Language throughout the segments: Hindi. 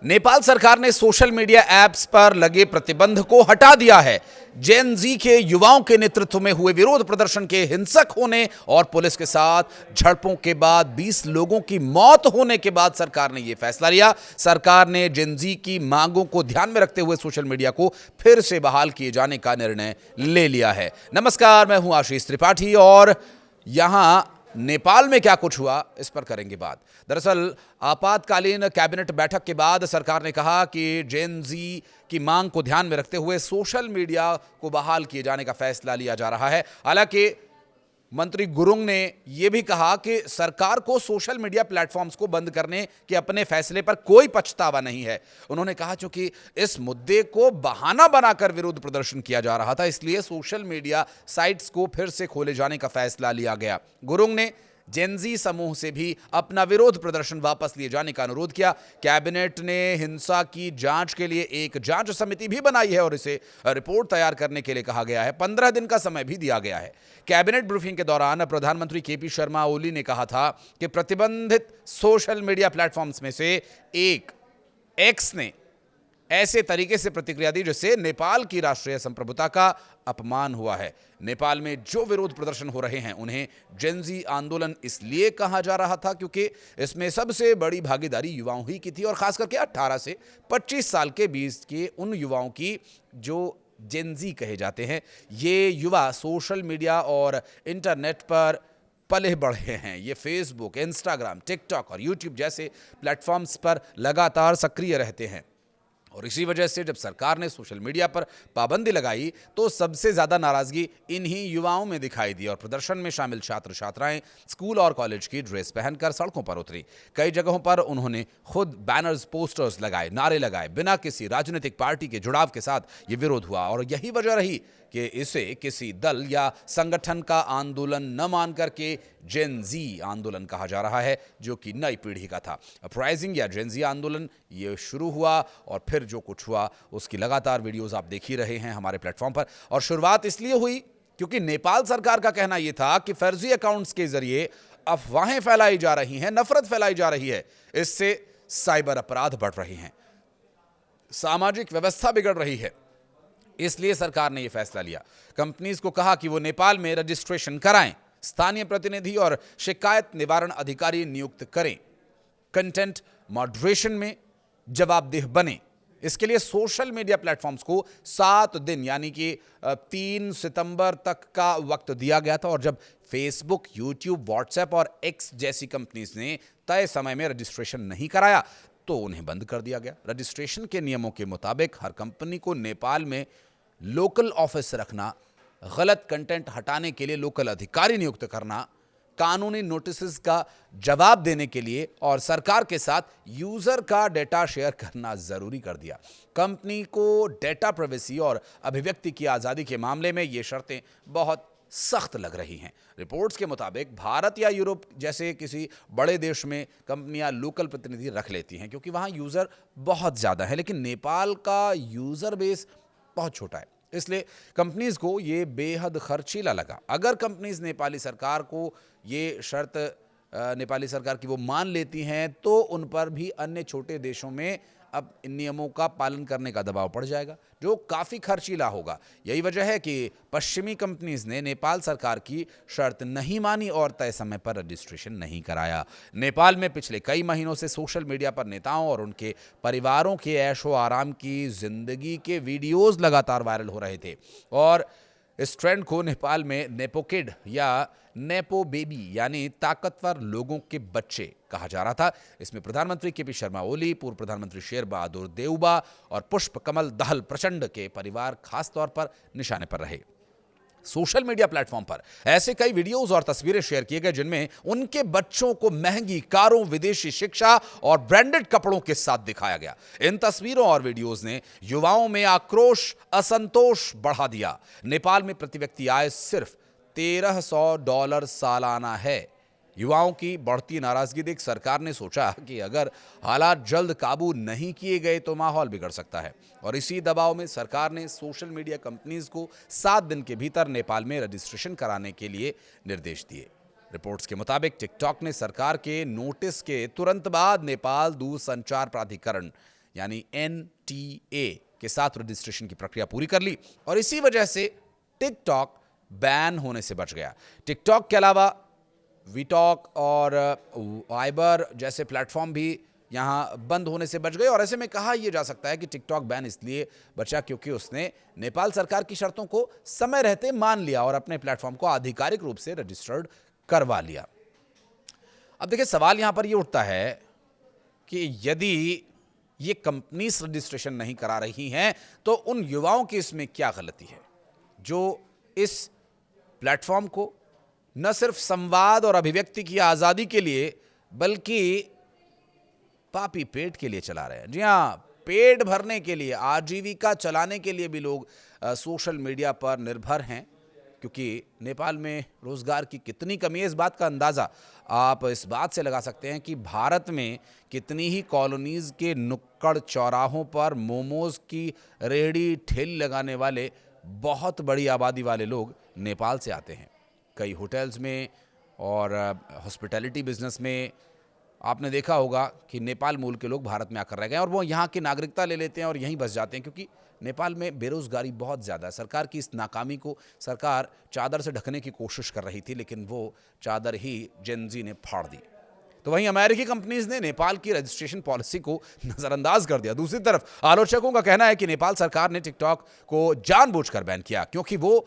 नेपाल सरकार ने सोशल मीडिया ऐप्स पर लगे प्रतिबंध को हटा दिया है। जेन जी के युवाओं के नेतृत्व में हुए विरोध प्रदर्शन के हिंसक होने और पुलिस के साथ झड़पों के बाद 20 लोगों की मौत होने के बाद सरकार ने यह फैसला लिया। सरकार ने जेन जी की मांगों को ध्यान में रखते हुए सोशल मीडिया को फिर से बहाल किए जाने का निर्णय ले लिया है। नमस्कार, मैं हूं आशीष त्रिपाठी और यहां नेपाल में क्या कुछ हुआ इस पर करेंगे बात। दरअसल आपातकालीन कैबिनेट बैठक के बाद सरकार ने कहा कि जेन जी की मांग को ध्यान में रखते हुए सोशल मीडिया को बहाल किए जाने का फैसला लिया जा रहा है। हालांकि मंत्री गुरुंग ने यह भी कहा कि सरकार को सोशल मीडिया प्लेटफॉर्म्स को बंद करने के अपने फैसले पर कोई पछतावा नहीं है। उन्होंने कहा चूंकि इस मुद्दे को बहाना बनाकर विरोध प्रदर्शन किया जा रहा था, इसलिए सोशल मीडिया साइट्स को फिर से खोले जाने का फैसला लिया गया। गुरुंग ने जेन जी समूह से भी अपना विरोध प्रदर्शन वापस लिए जाने का अनुरोध किया। कैबिनेट ने हिंसा की जांच के लिए एक जांच समिति भी बनाई है और इसे रिपोर्ट तैयार करने के लिए कहा गया है। 15 दिन का समय भी दिया गया है। कैबिनेट ब्रीफिंग के दौरान प्रधानमंत्री केपी शर्मा ओली ने कहा था कि प्रतिबंधित सोशल मीडिया प्लेटफॉर्म्स में से एक एक्स ने ऐसे तरीके से प्रतिक्रिया दी जिससे नेपाल की राष्ट्रीय संप्रभुता का अपमान हुआ है। नेपाल में जो विरोध प्रदर्शन हो रहे हैं उन्हें जेन जी आंदोलन इसलिए कहा जा रहा था क्योंकि इसमें सबसे बड़ी भागीदारी युवाओं ही की थी और खास करके 18 से 25 साल के बीच के उन युवाओं की जो जेन जी कहे जाते हैं। ये युवा सोशल मीडिया और इंटरनेट पर पले बढ़े हैं। ये फेसबुक, इंस्टाग्राम, टिकटॉक और यूट्यूब जैसे प्लेटफॉर्म्स पर लगातार सक्रिय रहते हैं और इसी वजह से जब सरकार ने सोशल मीडिया पर पाबंदी लगाई तो सबसे ज्यादा नाराजगी इन्हीं युवाओं में दिखाई दी और प्रदर्शन में शामिल छात्र छात्राएं स्कूल और कॉलेज की ड्रेस पहनकर सड़कों पर उतरी। कई जगहों पर उन्होंने खुद बैनर्स, पोस्टर्स लगाए, नारे लगाए। बिना किसी राजनीतिक पार्टी के जुड़ाव के साथ ये विरोध हुआ और यही वजह रही कि इसे किसी दल या संगठन का आंदोलन न मानकर के जेन जी आंदोलन कहा जा रहा है, जो कि नई पीढ़ी का था। अपराइजिंग या जेन जी आंदोलन ये शुरू हुआ और फिर जो कुछ हुआ उसकी लगातार वीडियोस आप देख ही रहे हैं हमारे प्लेटफॉर्म पर। और शुरुआत इसलिए हुई क्योंकि नेपाल सरकार का कहना यह था कि फर्जी अकाउंट्स के जरिए अफवाहें फैलाई जा रही हैं, नफरत फैलाई जा रही है, इससे साइबर अपराध बढ़ रहे हैं, सामाजिक व्यवस्था बिगड़ रही है। इसलिए सरकार ने यह फैसला लिया। कंपनीज को कहा कि वो नेपाल में रजिस्ट्रेशन कराएं, स्थानीय प्रतिनिधि और शिकायत निवारण अधिकारी नियुक्त करें, कंटेंट मॉडरेशन में जवाबदेह बने। इसके लिए सोशल मीडिया प्लेटफॉर्म्स को 7 दिन यानी कि 3 सितंबर तक का वक्त दिया गया था और जब फेसबुक, यूट्यूब, व्हाट्सएप और एक्स जैसी कंपनीज ने तय समय में रजिस्ट्रेशन नहीं कराया तो उन्हें बंद कर दिया गया। रजिस्ट्रेशन के नियमों के मुताबिक हर कंपनी को नेपाल में लोकल ऑफिस रखना, गलत कंटेंट हटाने के लिए लोकल अधिकारी नियुक्त करना, कानूनी नोटिस का जवाब देने के लिए और सरकार के साथ यूजर का डेटा शेयर करना जरूरी कर दिया। कंपनी को डेटा प्राइवेसी और अभिव्यक्ति की आजादी के मामले में ये शर्तें बहुत सख्त लग रही हैं। रिपोर्ट्स के मुताबिक भारत या यूरोप जैसे किसी बड़े देश में कंपनियां लोकल प्रतिनिधि रख लेती हैं क्योंकि वहां यूजर बहुत ज्यादा है, लेकिन नेपाल का यूजर बेस बहुत छोटा है, इसलिए कंपनीज को ये बेहद खर्चीला लगा। अगर कंपनीज नेपाली सरकार को ये शर्त नेपाली सरकार की वो मान लेती हैं तो उन पर भी अन्य छोटे देशों में अब इन नियमों का पालन करने का दबाव पड़ जाएगा, जो काफ़ी खर्चीला होगा। यही वजह है कि पश्चिमी कंपनीज ने नेपाल सरकार की शर्त नहीं मानी और तय समय पर रजिस्ट्रेशन नहीं कराया। नेपाल में पिछले कई महीनों से सोशल मीडिया पर नेताओं और उनके परिवारों के ऐशो आराम की जिंदगी के वीडियोस लगातार वायरल हो रहे थे और इस ट्रेंड को नेपाल में नेपोकिड या नेपो बेबी यानी ताकतवर लोगों के बच्चे कहा जा रहा था। इसमें प्रधानमंत्री केपी शर्मा ओली, पूर्व प्रधानमंत्री शेर बहादुर देउबा और पुष्प कमल दहल प्रचंड के परिवार खास तौर पर निशाने पर रहे। सोशल मीडिया प्लेटफॉर्म पर ऐसे कई वीडियोस और तस्वीरें शेयर किए गए जिनमें उनके बच्चों को महंगी कारों, विदेशी शिक्षा और ब्रांडेड कपड़ों के साथ दिखाया गया। इन तस्वीरों और वीडियोस ने युवाओं में आक्रोश, असंतोष बढ़ा दिया। नेपाल में प्रति व्यक्ति आय सिर्फ $1300 सालाना है। युवाओं की बढ़ती नाराजगी देख सरकार ने सोचा कि अगर हालात जल्द काबू नहीं किए गए तो माहौल बिगड़ सकता है और इसी दबाव में सरकार ने सोशल मीडिया कंपनीज को 7 दिन के भीतर नेपाल में रजिस्ट्रेशन कराने के लिए निर्देश दिए। रिपोर्ट्स के मुताबिक टिकटॉक ने सरकार के नोटिस के तुरंत बाद नेपाल दूरसंचार प्राधिकरण यानी NTA के साथ रजिस्ट्रेशन की प्रक्रिया पूरी कर ली और इसी वजह से टिकटॉक बैन होने से बच गया। टिकटॉक के अलावा वीटॉक और वाइबर जैसे प्लेटफॉर्म भी यहां बंद होने से बच गए और ऐसे में कहा यह जा सकता है कि टिकटॉक बैन इसलिए बचा क्योंकि उसने नेपाल सरकार की शर्तों को समय रहते मान लिया और अपने प्लेटफॉर्म को आधिकारिक रूप से रजिस्टर्ड करवा लिया। अब देखिए, सवाल यहां पर यह उठता है कि यदि ये कंपनीज रजिस्ट्रेशन नहीं करा रही हैं तो उन युवाओं की इसमें क्या गलती है जो इस प्लेटफॉर्म को न सिर्फ संवाद और अभिव्यक्ति की आजादी के लिए बल्कि पापी पेट के लिए चला रहे हैं। जी हां, पेट भरने के लिए, आजीविका चलाने के लिए भी लोग सोशल मीडिया पर निर्भर हैं क्योंकि नेपाल में रोजगार की कितनी कमी है इस बात का अंदाजा आप इस बात से लगा सकते हैं कि भारत में कितनी ही कॉलोनीज के नुक्कड़ चौराहों पर मोमोज की रेहड़ी ठेली लगाने वाले बहुत बड़ी आबादी वाले लोग नेपाल से आते हैं। कई होटल्स में और हॉस्पिटैलिटी बिजनेस में आपने देखा होगा कि नेपाल मूल के लोग भारत में आकर रह गए और वो यहाँ की नागरिकता ले लेते हैं और यहीं बस जाते हैं क्योंकि नेपाल में बेरोजगारी बहुत ज़्यादा है। सरकार की इस नाकामी को सरकार चादर से ढकने की कोशिश कर रही थी लेकिन वो चादर ही जेनजी ने फाड़ दी। तो वहीं अमेरिकी कंपनीज ने नेपाल की रजिस्ट्रेशन पॉलिसी को नजरअंदाज कर दिया। दूसरी तरफ आलोचकों का कहना है कि नेपाल सरकार ने टिकटॉक को जानबूझकर बैन किया क्योंकि वो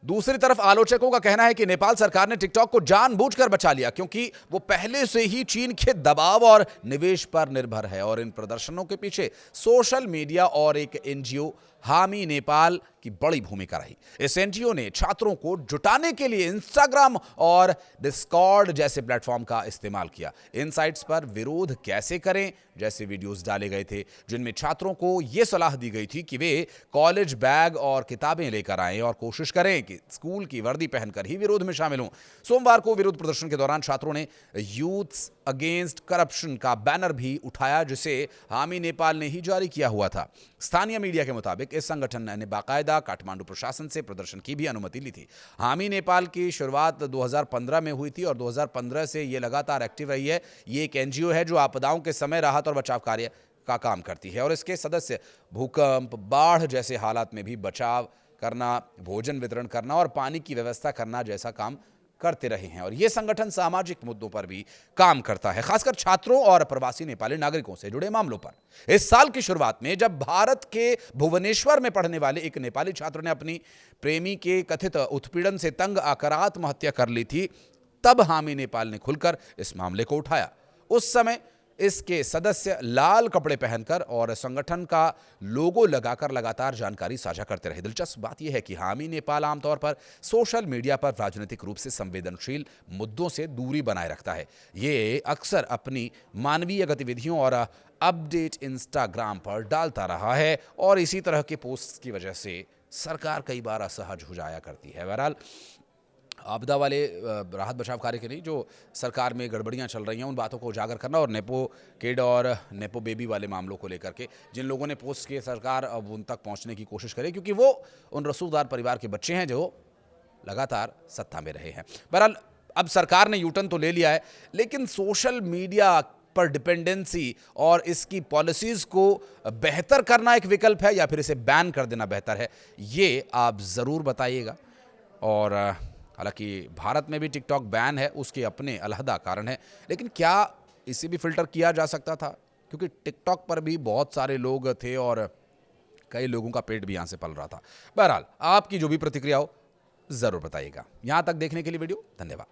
दूसरी तरफ आलोचकों का कहना है कि नेपाल सरकार ने टिकटॉक को जानबूझकर बचा लिया क्योंकि वो पहले से ही चीन के दबाव और निवेश पर निर्भर है और इन प्रदर्शनों के पीछे सोशल मीडिया और एक एनजीओ हामी नेपाल की बड़ी भूमिका रही। इस एनजीओ ने छात्रों को जुटाने के लिए इंस्टाग्राम और डिस्कॉर्ड जैसे प्लेटफॉर्म का इस्तेमाल किया। इन साइट्स पर विरोध कैसे करें जैसे वीडियोस डाले गए थे जिनमें छात्रों को यह सलाह दी गई थी कि वे कॉलेज बैग और किताबें लेकर आएं और कोशिश करें कि स्कूल की वर्दी पहनकर ही विरोध में शामिल हों। सोमवार को विरोध प्रदर्शन के दौरान छात्रों ने यूथ्स अगेंस्ट करप्शन का बैनर भी उठाया जिसे हामी नेपाल ने ही जारी किया हुआ था। स्थानीय मीडिया के मुताबिक इस संगठन ने बाकायदा काठमांडू प्रशासन से प्रदर्शन की भी अनुमति ली थी। हामी नेपाल की शुरुआत 2015 में हुई थी और 2015 से ये लगातार एक्टिव रही है। ये एक एनजीओ है जो आपदाओं के समय राहत और बचाव कार्य का काम करती है और इसके सदस्य भूकंप, बाढ़ जैसे हालात में भी बचाव करना, भोजन वितरण करना और पानी की व्यवस्था करना जैसा काम करते रहे हैं और यह संगठन सामाजिक मुद्दों पर भी काम करता है, खासकर छात्रों और प्रवासी नेपाली नागरिकों से जुड़े मामलों पर। इस साल की शुरुआत में जब भारत के भुवनेश्वर में पढ़ने वाले एक नेपाली छात्र ने अपनी प्रेमी के कथित उत्पीड़न से तंग आकर आत्महत्या कर ली थी, तब हामी नेपाल ने खुलकर इस मामले को उठाया। उस समय इसके सदस्य लाल कपड़े पहनकर और संगठन का लोगो लगाकर लगातार जानकारी साझा करते रहे। दिलचस्प बात यह है कि हामी नेपाल आमतौर पर सोशल मीडिया पर राजनीतिक रूप से संवेदनशील मुद्दों से दूरी बनाए रखता है। ये अक्सर अपनी मानवीय गतिविधियों और अपडेट इंस्टाग्राम पर डालता रहा है और इसी तरह के पोस्ट की वजह से सरकार कई बार असहज हो जाया करती है। बहरहाल आपदा वाले राहत बचाव कार्य के लिए जो सरकार में गड़बड़ियां चल रही हैं उन बातों को उजागर करना और नेपो किड और नेपो बेबी वाले मामलों को लेकर के जिन लोगों ने पोस्ट किए सरकार अब उन तक पहुंचने की कोशिश करे क्योंकि वो उन रसूखदार परिवार के बच्चे हैं जो लगातार सत्ता में रहे हैं। बहरहाल अब सरकार ने यूटर्न तो ले लिया है लेकिन सोशल मीडिया पर डिपेंडेंसी और इसकी पॉलिसीज को बेहतर करना एक विकल्प है या फिर इसे बैन कर देना बेहतर है, ये आप ज़रूर बताइएगा। और हालांकि भारत में भी टिकटॉक बैन है, उसके अपने अलहदा कारण है, लेकिन क्या इसे भी फिल्टर किया जा सकता था क्योंकि टिकटॉक पर भी बहुत सारे लोग थे और कई लोगों का पेट भी यहाँ से पल रहा था। बहरहाल आपकी जो भी प्रतिक्रिया हो ज़रूर बताइएगा। यहाँ तक देखने के लिए वीडियो धन्यवाद।